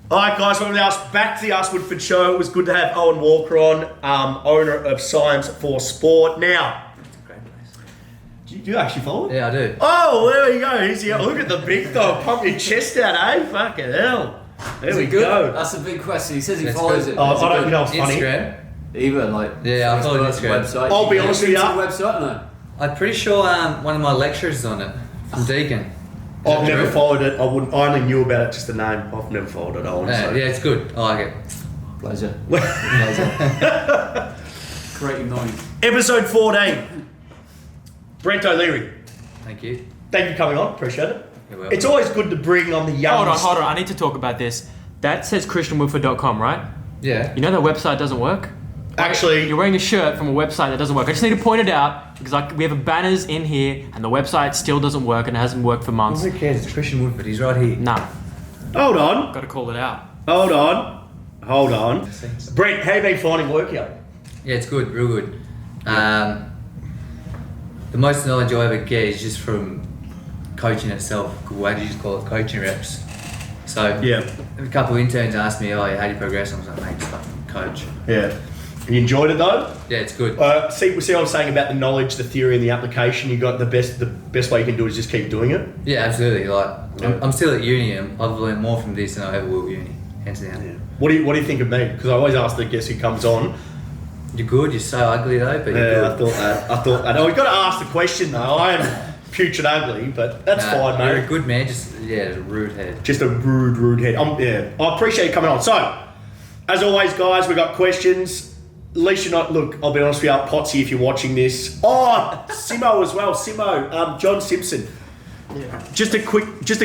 All right, guys, welcome back to the Us Woodford Show. It was good to have Owen Walker on, owner of Science for Sport. Now, It's a great place. do you actually follow it? Yeah, I do. Oh, there we go. Here's the, look at the big dog. Pump your chest out, eh? Fucking hell. There we go. That's a big question. He says he That's follows good. it. Oh, I don't know. It's funny. Instagram. Even like Yeah, I follow Instagram. website. I'll be honest with you. Website, no. I'm pretty sure one of my lecturers is on it from Deakin. I've never followed it. I only knew about it, just the name. I've never followed it, Owen. Yeah, So. yeah, it's good. I like it. Pleasure. Great knowing. Episode 14. Brent O'Leary. Thank you. Thank you for coming on. Appreciate it. You're welcome. It's always good to bring on the young. Hold on. I need to talk about this. That says ChristianWoodford.com, right? Yeah. You know that website doesn't work? Actually, You're wearing a shirt from a website that doesn't work. I just need to point it out because we have banners in here and the website still doesn't work and it hasn't worked for months. Who cares? It's Christian Woodford. He's right here. Nah, hold on. got to call it out. Hold on. Brent, how you been finding work here? Yeah, it's good. Real good. The most knowledge I ever get is just from coaching itself. Why do you just call it coaching reps? So Yeah. a couple of interns asked me, "Oh, how do you progress?" I was like, "Mate, just fucking coach." Yeah. You enjoyed it though? Yeah, it's good. See what I'm saying about the knowledge, the theory, and the application. You got the best way you can do it is just keep doing it. Yeah, absolutely. Like, Yeah. I'm still at uni, and I've learned more from this than I ever will at uni. Hands down. What do you think of me? Because I always ask the guest who comes on. You're good. You're so ugly though, but you're Yeah, good. I thought that. Oh, we've got to ask the question though. I am putrid ugly, but that's fine, You're a mate. good man. Just a rude head. Just a rude head. Yeah, I appreciate you coming on. So, as always, guys, we got questions. At least you're not. Look, I'll be honest with you, Potsy, if you're watching this. Oh, Simo as well. John Simpson. Yeah. Just a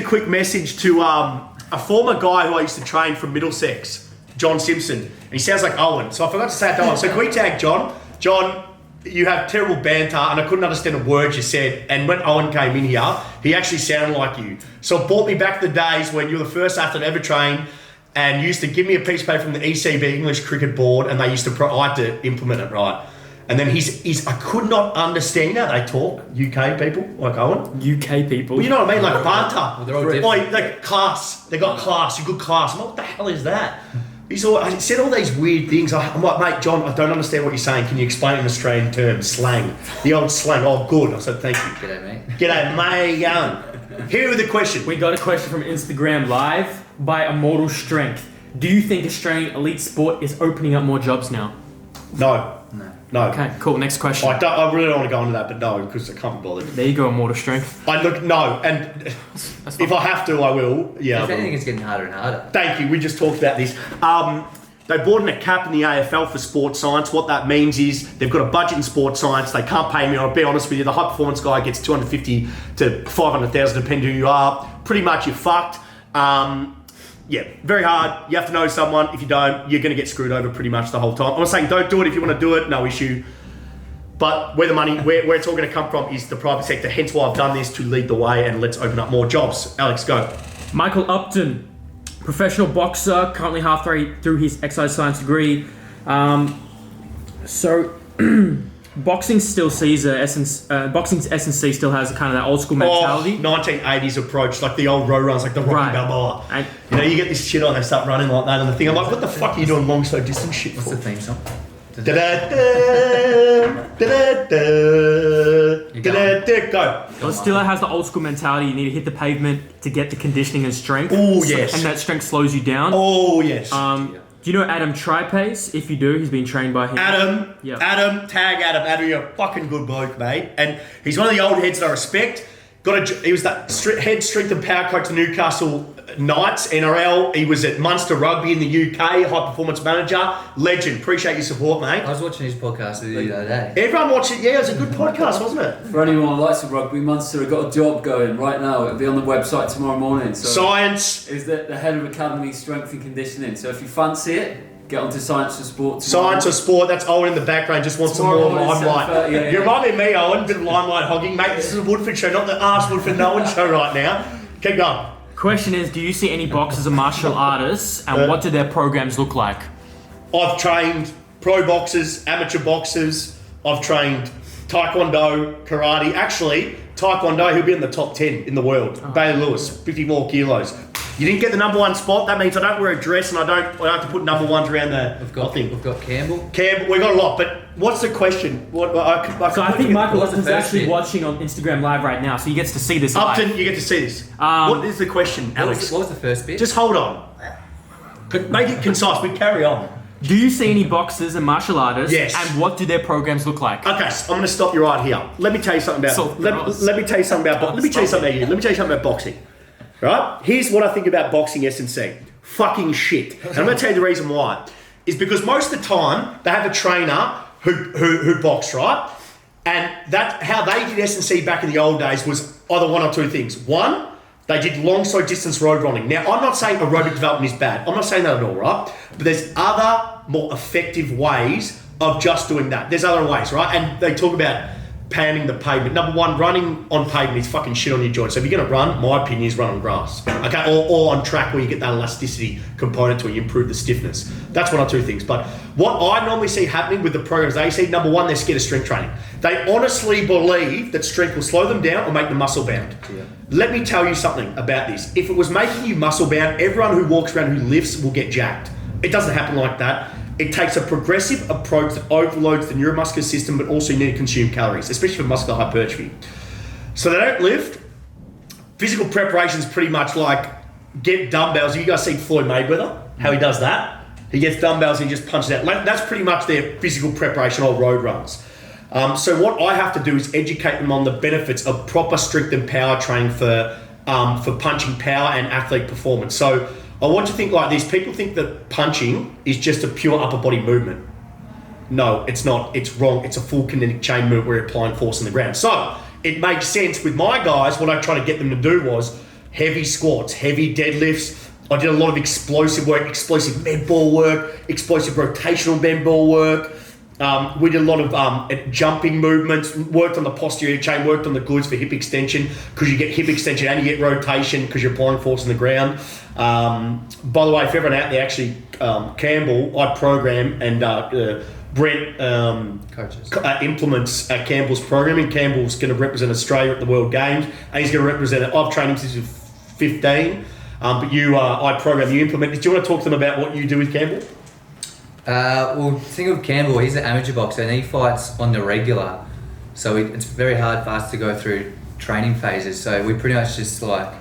quick message to a former guy who I used to train from Middlesex, John Simpson. And he sounds like Owen, so I forgot to say it to Owen. So can we tag John? John, you have terrible banter, and I couldn't understand a word you said. And when Owen came in here, he actually sounded like you. So it brought me back to the days when you were the first athlete I ever trained, and you used to give me a piece of paper from the ECB, English Cricket Board, and they used to, I had to implement it, right? And then I could not understand how they talk, UK people, like Owen. UK people. Well, you know what I mean? Like banter. they're all different. Like class. They got class. You're good class. I'm like, what the hell is that? I said all these weird things. I'm like, mate, John, I don't understand what you're saying. Can you explain it in Australian terms? Slang. The old slang. Oh, good. I said, thank you. G'day, mate. G'day, mate. Here with the question. We got a question from Instagram Live by Immortal Strength. Do you think Australian elite sport is opening up more jobs now? No. Okay, cool. Next question. I really don't want to go into that, but no, because I can't be bothered. There you go, Immortal Strength. No, and That's if I have to, I will. Yeah. If anything, it's getting harder and harder. Thank you. We just talked about this. They brought in a cap in the AFL for sports science. What that means is they've got a budget in sports science. They can't pay me. I'll be honest with you. The high performance guy gets 250 to 500,000, depending who you are. Pretty much you're fucked. Yeah, very hard. You have to know someone. If you don't, you're going to get screwed over pretty much the whole time. I'm not saying don't do it if you want to do it. No issue. But where it's all going to come from is the private sector. Hence why I've done this, to lead the way, and let's open up more jobs. Alex, go. Michael Upton, professional boxer, currently halfway through his exercise science degree. Boxing still sees boxing's S&C still has kind of that old school mentality. 1980s approach, like the old row runs, like the Rocky Right. Balboa. And You get this shit on, they start running like that, and the thing, I'm like, what the fuck are you doing long, slow distance shit What's for? the theme song? Go. Well, it still has the old school mentality. You need to hit the pavement to get the conditioning and strength. Oh, yes. And that strength slows you down. Oh, yes. Do you know Adam Trypas? If you do, he's been trained by him. Adam, Yeah. tag Adam. Adam, you're a fucking good bloke, mate. And he's one of the old heads that I respect. He was that head strength and power coach of Newcastle Knights, NRL. He was at Munster Rugby in the UK, high performance manager. Legend. Appreciate your support, mate. I was watching his podcast the other day. Everyone watched it. Yeah, it was a good podcast, wasn't it? For anyone who likes rugby, Munster have got a job going right now. It'll be on the website tomorrow morning. So Science. is the head of Academy Strength and Conditioning. So if you fancy it, get onto Science for Sport. Science or sport, that's Owen in the background, just wants some Tomorrow more morning, limelight. 7:30, yeah. You remind me of me, Owen, a bit of limelight hogging. Mate, this is a Woodford show, not the Arse Woodford No One show right now. Keep going. Question is, do you see any boxers or martial artists, and what do their programs look like? I've trained pro boxers, amateur boxers. I've trained taekwondo, karate. Actually, taekwondo, he'll be in the top 10 in the world. Bailey Lewis, 50 more kilos. You didn't get the number one spot. That means I don't wear a dress and I don't have to put number ones around the thing. We've got Campbell. We got a lot, but what's the question? So I think Michael what's the Upton's first actually bit? watching on Instagram Live right now, so he gets to see this live. Upton, you get to see this. What is the question, Alex? What was the first bit? Just hold on. Make it concise. We carry on. Do you see any boxers and martial artists? Yes. And what do their programs look like? Okay, so I'm going to stop you right here. Let me tell you something about. Let me tell you something about. Let me tell you something about boxing. Right? Here's what I think about boxing S&C. Fucking shit. And I'm going to tell you the reason why. Is because most of the time they have a trainer who boxed, right? And that how they did S&C back in the old days was either one or two things. One, they did long slow distance road running. Now, I'm not saying aerobic development is bad. I'm not saying that at all, right? But there's other more effective ways of just doing that. There's other ways, right? And they talk about pounding the pavement. Number one, running on pavement is fucking shit on your joints. So if you're going to run, my opinion is run on grass. Okay, or on track where you get that elasticity component to it, you improve the stiffness. That's one or two things. But what I normally see happening with the programs they see, number one, they're scared of strength training. They honestly believe that strength will slow them down or make them muscle bound. Yeah. Let me tell you something about this. If it was making you muscle bound, everyone who walks around who lifts will get jacked. It doesn't happen like that. It takes a progressive approach that overloads the neuromuscular system, but also you need to consume calories, especially for muscular hypertrophy. So they don't lift. Physical preparation is pretty much like get dumbbells. You guys see Floyd Mayweather, how he does that? He gets dumbbells and he just punches out. That's pretty much their physical preparation or road runs. So what I have to do is educate them on the benefits of proper strength and power training for punching power and athlete performance. So I want you to think like this. People think that punching is just a pure upper body movement. No, it's not. It's wrong. It's a full kinetic chain movement where you're applying force on the ground. So it makes sense with my guys. What I tried to get them to do was heavy squats, heavy deadlifts. I did a lot of explosive work, explosive med ball work, explosive rotational med ball work. We did a lot of jumping movements, worked on the posterior chain, worked on the glutes for hip extension because you get hip extension and you get rotation because you're applying force on the ground. By the way, if everyone out there actually, Campbell, I program and Brent implements Campbell's programming. Campbell's going to represent Australia at the World Games and he's going to represent it. I've trained him since he was 15, but I program, you implement. Do you want to talk to them about what you do with Campbell? Well, think of Campbell, he's an amateur boxer and he fights on the regular. So it's very hard for us to go through training phases. So we pretty much just like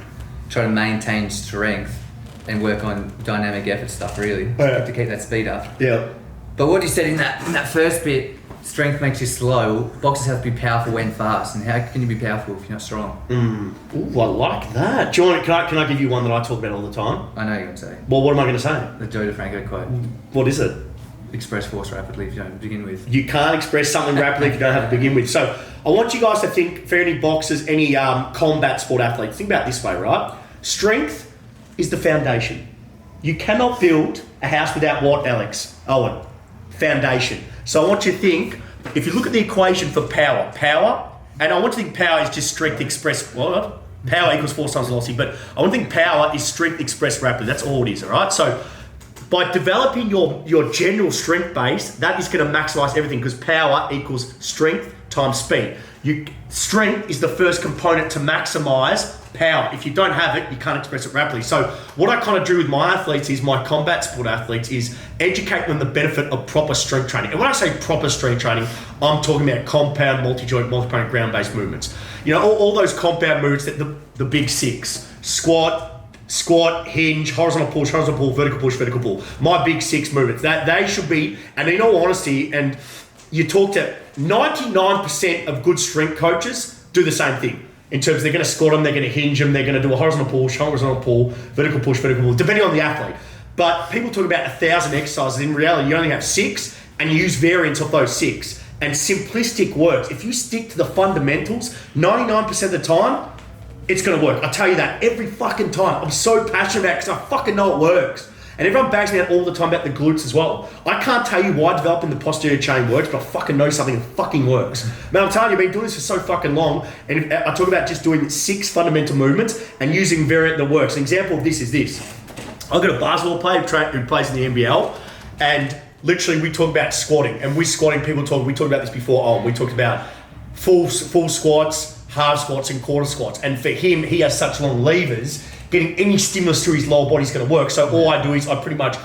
try to maintain strength and work on dynamic effort stuff really to keep that speed up. Yeah. But what you said in that first bit, strength makes you slow. Boxers have to be powerful when fast. And how can you be powerful if you're not strong? Ooh, I like that. Do you want, can I give you one that I talk about all the time? I know you're going to say. Well, what am I going to say? The Joe DeFranco quote. What is it? Express force rapidly if you don't begin with. You can't express something rapidly if you don't have to begin with. So I want you guys to think, for any boxers, any combat sport athletes, think about it this way, right? Strength is the foundation. You cannot build a house without what, Alex? Owen? Foundation. So I want you to think, if you look at the equation for power, and I want you to think power is just strength expressed, what? Power equals force times velocity, but I want to think power is strength expressed rapidly. That's all it is, all right? So by developing your general strength base, that is going to maximize everything because power equals strength times speed. Strength is the first component to maximize power. If you don't have it, you can't express it rapidly. So what I kind of do with my athletes is, my combat sport athletes, is educate them the benefit of proper strength training. And when I say proper strength training, I'm talking about compound, multi-joint, multi-point, ground-based movements. You know, all those compound movements, that the big six: squat, hinge, horizontal pull, vertical push, vertical pull. My big six movements. That they should be, and in all honesty, and you talk to 99% of good strength coaches do the same thing. In terms of they're going to squat them, they're going to hinge them, they're going to do a horizontal pull, vertical push, vertical pull, depending on the athlete. But people talk about 1,000 exercises. In reality, you only have 6, and you use variants of those 6. And simplistic works. If you stick to the fundamentals, 99% of the time, it's going to work. I tell you that every fucking time. I'm so passionate about it because I fucking know it works. And everyone bags me out all the time about the glutes as well. I can't tell you why developing the posterior chain works, but I fucking know something that fucking works. Man, I'm telling you, I've been doing this for so fucking long, and I talk about just doing 6 fundamental movements and using variant that works. An example of this is this. I've got a basketball player who plays in the NBL, and literally we talk about squatting. And we talked about this before. We talked about full squats, half squats, and quarter squats. And for him, he has such long levers. getting any stimulus to his lower body is going to work. So all I do is I pretty much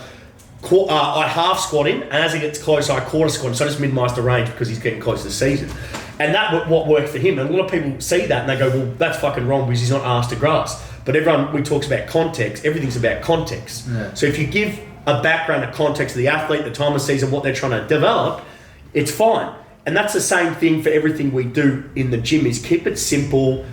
I half squat him, and as he gets closer, I quarter squat him. So I just minimise the range because he's getting close to the season. And that what worked for him. And a lot of people see that and they go, well, that's fucking wrong because he's not asked to grasp. But we talks about context. Everything's about context. Yeah. So if you give a background, a context of the athlete, the time of season, what they're trying to develop, it's fine. And that's the same thing for everything we do in the gym is keep it simple,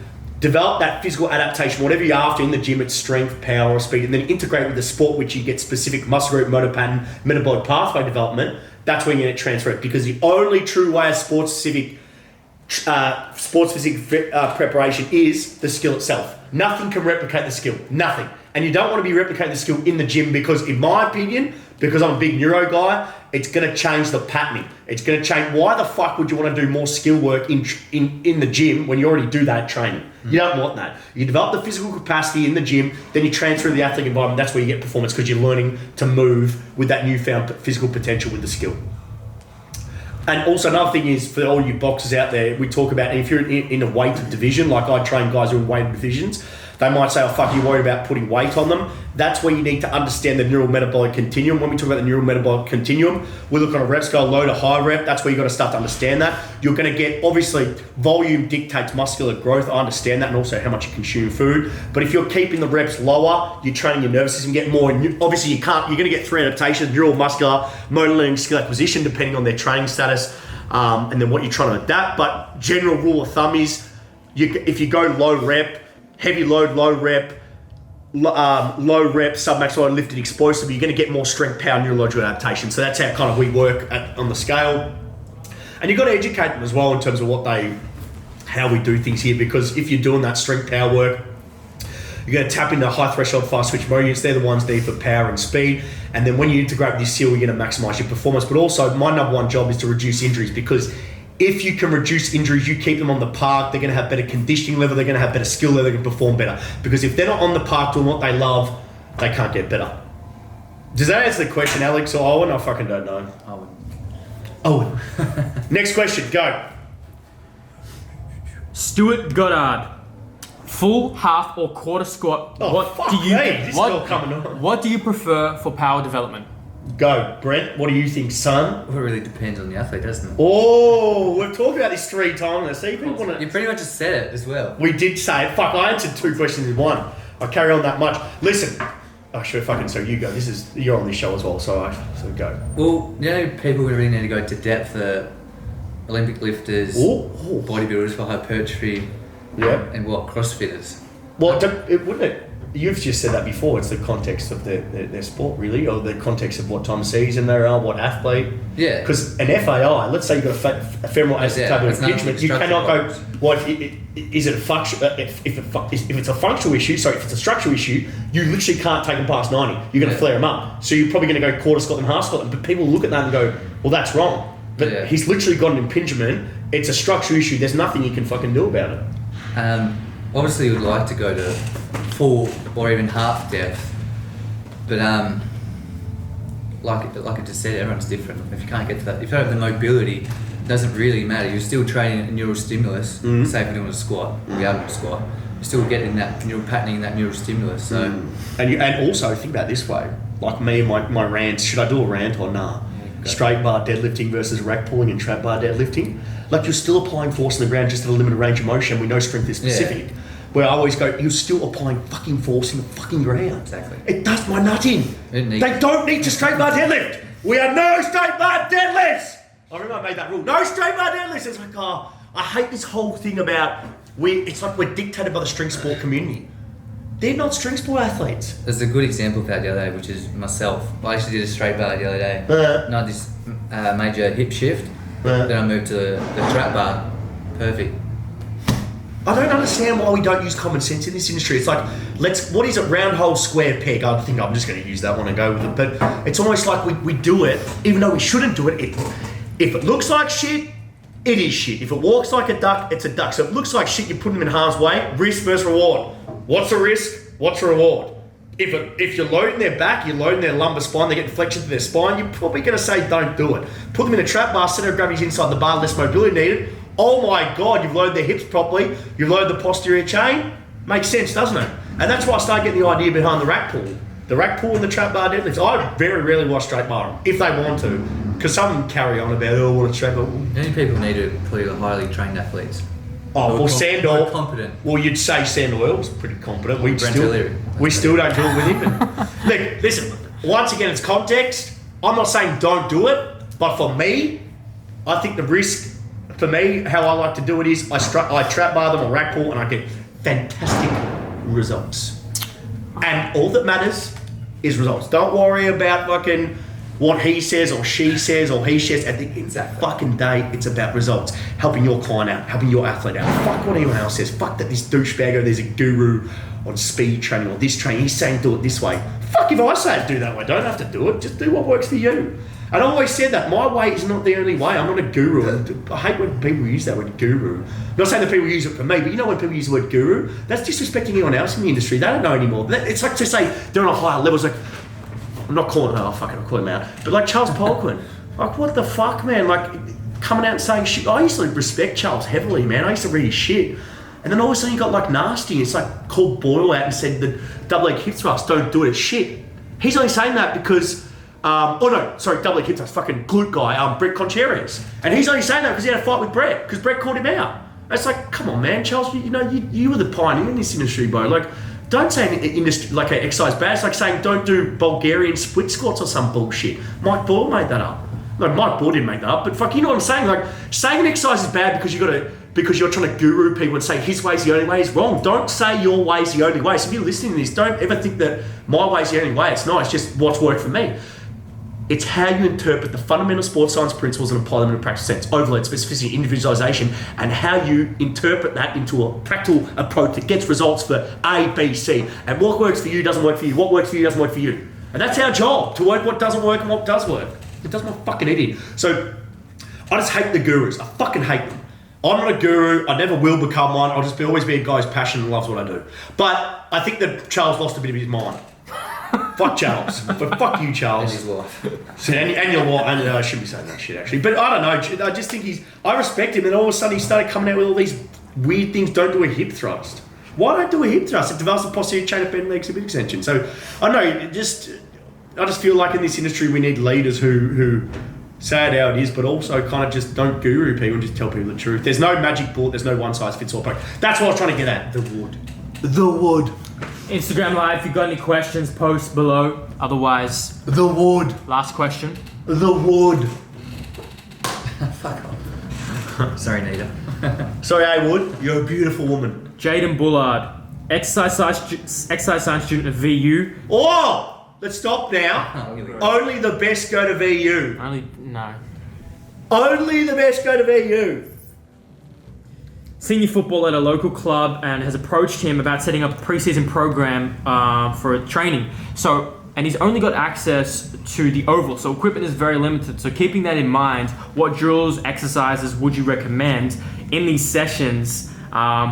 develop that physical adaptation, whatever you're after in the gym, it's strength, power, or speed, and then integrate with the sport, which you get specific muscle group, motor pattern, metabolic pathway development. That's when you get it transferred. Because the only true way of sports physique preparation is the skill itself. Nothing can replicate the skill. Nothing. And you don't want to be replicating the skill in the gym because, in my opinion, because I'm a big neuro guy, it's going to change the patterning. It's going to change. Why the fuck would you want to do more skill work in the gym when you already do that at training? You don't want that. You develop the physical capacity in the gym, then you transfer to the athletic environment. That's where you get performance because you're learning to move with that newfound physical potential with the skill. And also another thing is for all you boxers out there, we talk about if you're in a weighted division, like I train guys who are in weighted divisions, they might say, oh fuck, you're worried about putting weight on them. That's where you need to understand the neurometabolic continuum. When we talk about the neurometabolic continuum, we look on a rep scale, low to high rep. That's where you've got to start to understand that. You're going to get, obviously, volume dictates muscular growth. I understand that, and also how much you consume food. But if you're keeping the reps lower, you're training your nervous system, get more. Obviously, you're going to get 3 adaptations, neuromuscular, motor learning, skill acquisition, depending on their training status, and then what you're trying to adapt. But general rule of thumb is, if you go low rep, heavy load, low rep, submax load, lifted explosive, you're going to get more strength, power, neurological adaptation. So that's how kind of we work on the scale. And you've got to educate them as well in terms of how we do things here, because if you're doing that strength power work, you're going to tap into high threshold fast switch motor units. They're the ones there for power and speed. And then when you integrate with your skill, you're going to maximize your performance. But also my number one job is to reduce injuries, because if you can reduce injuries, you keep them on the park, they're going to have better conditioning level, they're going to have better skill level, they can perform better. Because if they're not on the park doing what they love, they can't get better. Does that answer the question, Alex or Owen? I fucking don't know. Owen. Next question, go. Stuart Goddard. Full, half, or quarter squat. Oh, what do you prefer for power development? Go, Brent. What do you think, son? Well, it really depends on the athlete, doesn't it? Oh, we've talked about this 3 times. See, people want to. You pretty much just said it as well. We did say it. Fuck, I answered 2 questions in one. I carry on that much. Listen, so you go. You're on this show as well, so go. Well, people really need to go to depth for Olympic lifters, bodybuilders for hypertrophy, and CrossFitters. Well, wouldn't it? You've just said that before. It's the context of their sport, really, or the context of what time of season they are, what athlete. Yeah. Because an FAI, let's say you've got a femoral acetabular impingement, you cannot go. Well, is it a function? If it's a functional issue, if it's a structural issue, you literally can't take them past 90. You're going to flare them up. So you're probably going to go quarter squat them, half squat them. But people look at that and go, well, that's wrong. But he's literally got an impingement. It's a structural issue. There's nothing you can fucking do about it. Obviously, you would like to go to full or even half depth, but like I just said, everyone's different. If you can't get to that, if you don't have the mobility, it doesn't really matter. You're still training a neural stimulus. Say if you're doing a squat, you're able to squat. You're still getting that neural patterning, that neural stimulus. So, and also think about it this way. Like me and my rants. Should I do a rant or nah? Straight bar deadlifting versus rack pulling and trap bar deadlifting. Like you're still applying force on the ground, just at a limited range of motion. We know strength is specific. Yeah. Where I always go, you're still applying fucking force in the fucking ground. Exactly. It does my nutting. They don't need to straight bar deadlift. We are no straight bar deadlifts. I remember I made that rule. No straight bar deadlifts. It's like, I hate this whole thing about it's like we're dictated by the strength sport community. They're not strength sport athletes. There's a good example of that the other day, which is myself. I actually did a straight bar the other day. Not this major hip shift. Then I moved to the trap bar. Perfect. I don't understand why we don't use common sense in this industry. It's like, what is it, round hole, square peg? I think I'm just going to use that one and go with it. But it's almost like we do it, even though we shouldn't do it. If it looks like shit, it is shit. If it walks like a duck, it's a duck. So if it looks like shit, you put them in harm's way. Risk versus reward. What's the risk? What's the reward? If you're loading their back, you're loading their lumbar spine, they get flexion to their spine, you're probably going to say don't do it. Put them in a trap bar, center of gravity's inside the bar, less mobility needed. Oh my God, you've loaded their hips properly, you've loaded the posterior chain. Makes sense, doesn't it? And that's why I started getting the idea behind the rack pull. The rack pull and the trap bar deadlifts. I very rarely watch straight bar them, if they want to. Because some carry on about, I want to straight bar. Many people need to play the highly trained athletes. Oh, well, Sandor. Competent. Well, you'd say Sandor was pretty competent. We Brent O'Leary. still don't do it with him. Look, listen, once again, it's context. I'm not saying don't do it, but for me, I think the risk, for me, how I like to do it is I trap bar them or rack pull and I get fantastic results. And all that matters is results. Don't worry about fucking what he says or she says or he says. At the end of that fucking day, it's about results. Helping your client out, helping your athlete out. Fuck what anyone else says. Fuck that this douchebag, there's a guru on speed training or this training, he's saying do it this way. Fuck if I say do that way, don't have to do it. Just do what works for you. And I always said that my way is not the only way. I'm not a guru. And I hate when people use that word guru. I'm not saying that people use it for me, but you know when people use the word guru, that's disrespecting anyone else in the industry. They don't know anymore. It's like to say they're on a higher level. It's like, I'm not calling I'll call him out. But like Charles Poliquin, like what the fuck, man? Like coming out and saying shit. I used to respect Charles heavily, man. I used to read his shit. And then all of a sudden he got like nasty. It's like called Boyle out and said the double leg hip thrust, don't do it, it's shit. He's only saying that because double leg hip thrust, fucking glute guy, Brett Contreras. And he's only saying that because he had a fight with Brett, because Brett called him out. It's like, come on, man, Charles, you were the pioneer in this industry, bro. Like, don't say an industry, like an exercise bad. It's like saying don't do Bulgarian split squats or some bullshit. Mike Boyle made that up. Like, Mike Boyle didn't make that up, but fuck, you know what I'm saying? Like, saying an exercise is bad because you're trying to guru people and say his way's the only way is wrong. Don't say your way's the only way. So if you're listening to this, don't ever think that my way's the only way. It's not. It's just what's worked for me. It's how you interpret the fundamental sports science principles and apply them in a practical sense. Overload, specificity, individualization, and how you interpret that into a practical approach that gets results for A, B, C. And what works for you doesn't work for you. What works for you doesn't work for you. And that's our job, to work what doesn't work and what does work. It doesn't work, fucking idiot. So I just hate the gurus. I fucking hate them. I'm not a guru. I never will become one. I'll just always be a guy who's passionate and loves what I do. But I think that Charles lost a bit of his mind. Fuck Charles. But fuck you, Charles. And his wife. So, and your wife. I shouldn't be saying that shit, actually. But I don't know. I just think I respect him. And all of a sudden he started coming out with all these weird things. Don't do a hip thrust. Why don't do a hip thrust? It develops the posterior chain of bend legs a bit extension. So I don't know. I just feel like in this industry we need leaders who say it how it is, but also kind of just don't guru people and just tell people the truth. There's no magic bullet. There's no one size fits all approach. That's what I was trying to get at. The wood. Instagram Live, if you've got any questions, post below. Otherwise, The wood. last question. The wood. Fuck off. Sorry, Nita. Sorry, A Wood. You're a beautiful woman. Jaden Bullard, exercise science student at VU. Oh, let's stop now. Only the best go to VU. Only the best go to VU. Senior football at a local club and has approached him about setting up a preseason program for training. And he's only got access to the oval, so equipment is very limited. So keeping that in mind, what drills, exercises would you recommend in these sessions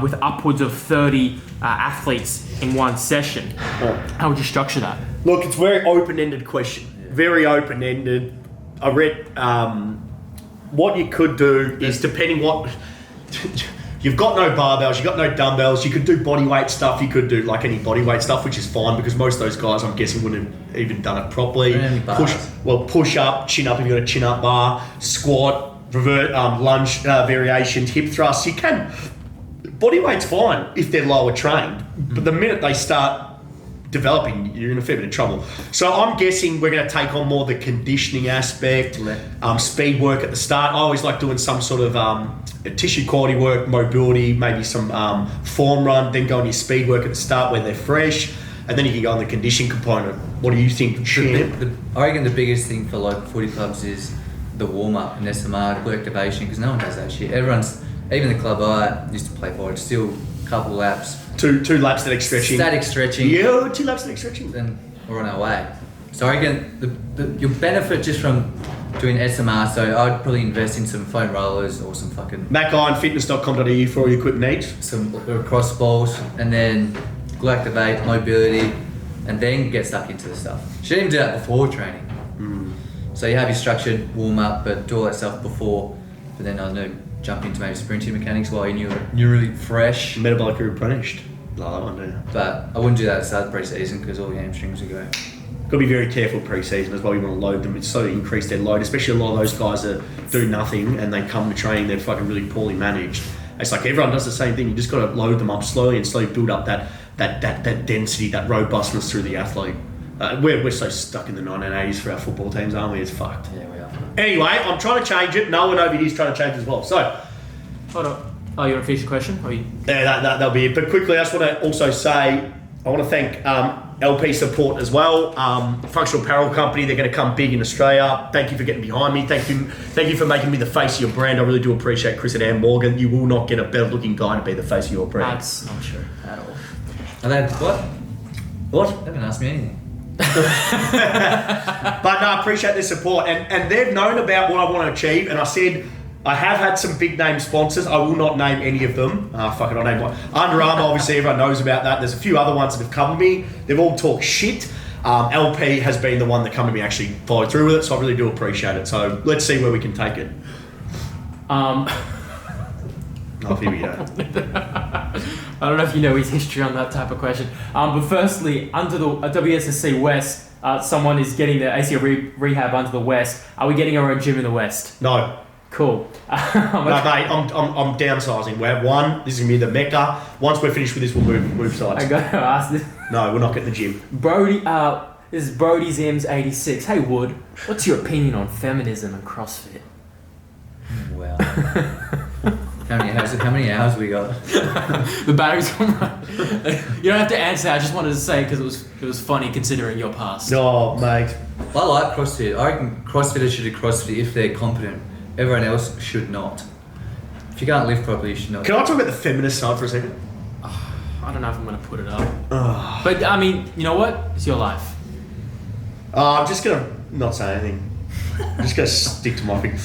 with upwards of 30 athletes in one session? How would you structure that? Look, it's a very open-ended question. Very open-ended. I read what you could do is depending what... You've got no barbells, you've got no dumbbells, you could do body weight stuff, you could do like any body weight stuff, which is fine because most of those guys, I'm guessing, wouldn't have even done it properly. Push up, chin up if you've got a chin up bar, squat, revert, lunge variations, hip thrusts. You can, body weight's fine if they're lower trained, but the minute they start developing, you're in a fair bit of trouble. So I'm guessing we're going to take on more the conditioning aspect, speed work at the start. I always like doing some sort of tissue quality work, mobility, maybe some form run, then go on your speed work at the start where they're fresh, and then you can go on the conditioning component. What do you think, Champ? I reckon the biggest thing for local footy clubs is the warm-up and SMR, glute activation, because no one does that shit. Even the club I used to play for, it's still a couple laps. Two laps static stretching. Static stretching. Yeah, 2 laps static stretching. Then we're on our way. So I reckon your benefit just from doing SMR, so I'd probably invest in some foam rollers or some fucking... macironfitness.com.au for all your equipment needs. Some cross balls, and then glute activate, mobility, and then get stuck into the stuff. Shouldn't even do that before training. So you have your structured warm-up, but do all that stuff before, but then I know jump into maybe sprinting mechanics while you're really fresh. Metabolically replenished. Love that one, do you? But I wouldn't do that at the start of pre-season because all your hamstrings would go. Got to be very careful pre-season as well. You want to load them. It's so increase their load, especially a lot of those guys that do nothing and they come to training, they're fucking really poorly managed. It's like everyone does the same thing. You just got to load them up slowly and slowly build up that density, that robustness through the athlete. We're so stuck in the 1980s for our football teams, aren't we? It's fucked. Yeah, we are. Anyway, I'm trying to change it. No one over here is trying to change as well. So, Hold on. Oh, you want to finish your question? Or you... yeah, that'll be it. But quickly, I just want to also say, I want to thank LP Support as well. Functional Apparel Company, they're going to come big in Australia. Thank you for getting behind me. Thank you for making me the face of your brand. I really do appreciate Chris and Ann Morgan. You will not get a better looking guy to be the face of your brand. That's not true at all. And they what? What? They haven't asked me anything. But no, I appreciate their support. And they've known about what I want to achieve. And I said, I have had some big name sponsors. I will not name any of them. Fuck it, I'll name one. Under Armour, obviously everyone knows about that. There's a few other ones that have come to me. They've all talked shit. LP has been the one that come to me actually followed through with it, so I really do appreciate it. So let's see where we can take it. Oh, Here we go. I don't know if you know his history on that type of question. But firstly, under the WSSC West, someone is getting their ACL rehab under the West. Are we getting our own gym in the West? No. Cool. No, mate, I'm downsizing. We have one. This is going to be the Mecca. Once we're finished with this, we'll move sides. I got to ask this. No, we're not getting the gym. Brody, this is Brody's M's86. Hey, Wood, what's your opinion on feminism and CrossFit? Wow. How many hours we got? The battery's gone right. You don't have to answer. I just wanted to say because it was funny considering your past. Oh, mate. I like CrossFit. I reckon CrossFitters should do CrossFit if they're competent. Everyone else should not. If you can't lift properly, you should not. Can I talk about the feminist side for a second? I don't know if I'm going to put it up. But, I mean, you know what? It's your life. I'm just going to not say anything. I'm just going to stick to my thing.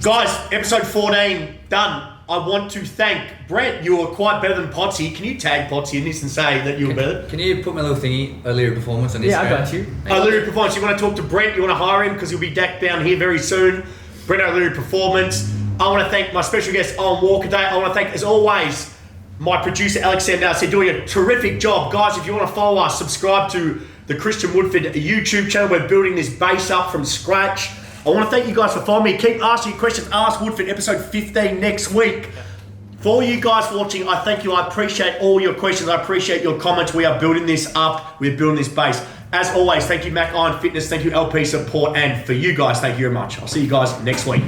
Guys, episode 14, done. I want to thank Brent. You were quite better than Potsy. Can you tag Potsy in this and say that you were better? Can you put my little thingy, O'Leary Performance, on Instagram? Yeah, I got you. O'Leary Performance. You want to talk to Brent? You want to hire him because he'll be back down here very soon. Brent O'Leary Performance. I want to thank my special guest, Owen Walker Day. I want to thank, as always, my producer, Alex Sandowski, doing a terrific job. Guys, if you want to follow us, subscribe to the Christian Woodford YouTube channel. We're building this base up from scratch. I want to thank you guys for following me. Keep asking your questions. Ask Woodford, episode 15 next week. For all you guys watching, I thank you. I appreciate all your questions. I appreciate your comments. We are building this up. We're building this base. As always, thank you, Mac Iron Fitness. Thank you, LP Support. And for you guys, thank you very much. I'll see you guys next week.